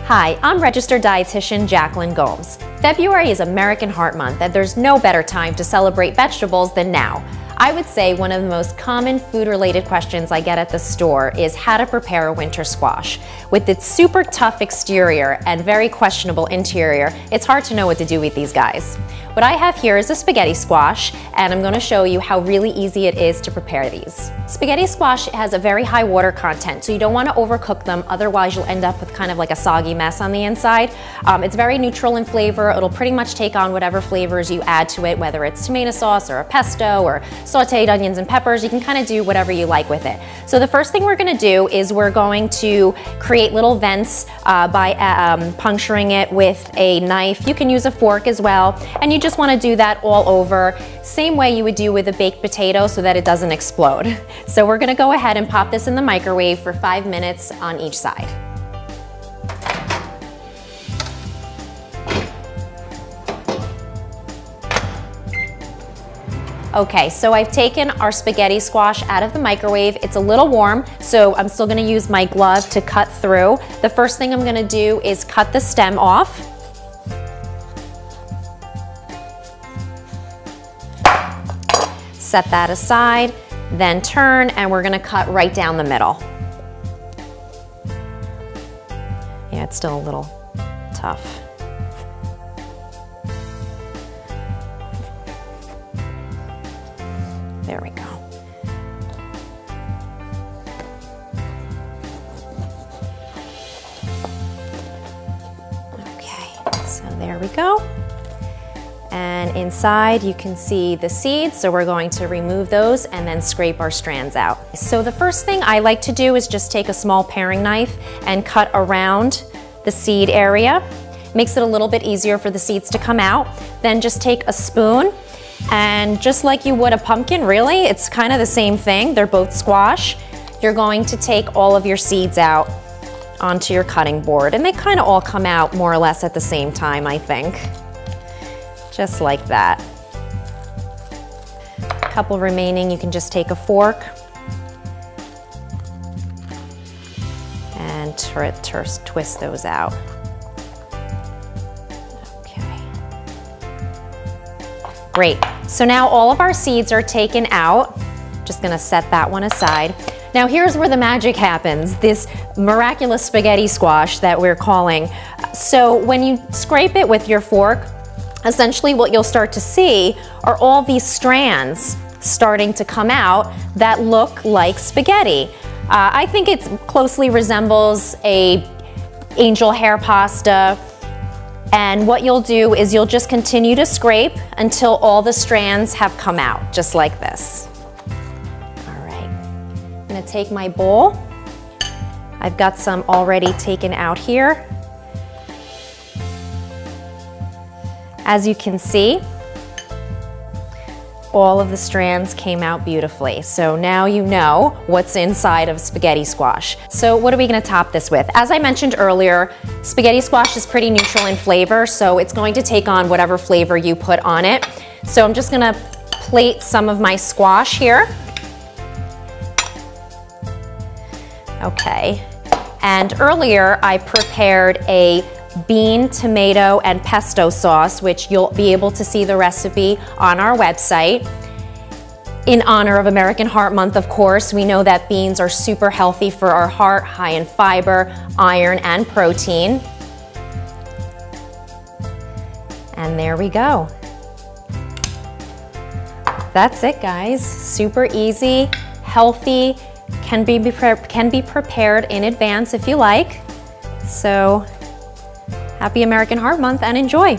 Hi, I'm registered dietitian Jacqueline Gomes. February is American Heart Month, and there's no better time to celebrate vegetables than now. I would say one of the most common food-related questions I get at the store is how to prepare a winter squash. With its super tough exterior and very questionable interior, it's hard to know what to do with these guys. What I have here is a spaghetti squash, and I'm going to show you how really easy it is to prepare these. Spaghetti squash has a very high water content, so you don't want to overcook them, otherwise you'll end up with kind of like a soggy mess on the inside. It's very neutral in flavor. It'll pretty much take on whatever flavors you add to it, whether it's tomato sauce or a pesto or sauteed onions and peppers. You can kind of do whatever you like with it. So the first thing we're going to do is we're going to create little vents by puncturing it with a knife. You can use a fork as well, and you just want to do that all over, same way you would do with a baked potato so that it doesn't explode. So we're going to go ahead and pop this in the microwave for 5 minutes on each side. Okay, so I've taken our spaghetti squash out of the microwave. It's a little warm, so I'm still gonna use my glove to cut through. The first thing I'm gonna do is cut the stem off. Set that aside, then turn, and we're gonna cut right down the middle. Yeah, it's still a little tough. There we go. Okay, so there we go. And inside you can see the seeds, so we're going to remove those and then scrape our strands out. So the first thing I like to do is just take a small paring knife and cut around the seed area. Makes it a little bit easier for the seeds to come out. Then just take a spoon, and just like you would a pumpkin, really, it's kind of the same thing. They're both squash. You're going to take all of your seeds out onto your cutting board, and they kind of all come out more or less at the same time, I think. Just like that. A couple remaining, you can just take a fork and twist those out. Great, so now all of our seeds are taken out. Just gonna set that one aside. Now here's where the magic happens, this miraculous spaghetti squash that we're calling. So when you scrape it with your fork, essentially what you'll start to see are all these strands starting to come out that look like spaghetti. I think it closely resembles a angel hair pasta. And what you'll do is you'll just continue to scrape until all the strands have come out, just like this. All right, I'm gonna take my bowl. I've got some already taken out here. As you can see, all of the strands came out beautifully. So now you know what's inside of spaghetti squash. So what are we gonna top this with? As I mentioned earlier, spaghetti squash is pretty neutral in flavor, so it's going to take on whatever flavor you put on it. So I'm just gonna plate some of my squash here. Okay, and earlier I prepared a bean, tomato, and pesto sauce, which you'll be able to see the recipe on our website. In honor of American Heart Month, of course, we know that beans are super healthy for our heart, high in fiber, iron, and protein. And there we go. That's it, guys. Super easy, healthy, can be prepared in advance if you like. So, happy American Heart Month and enjoy.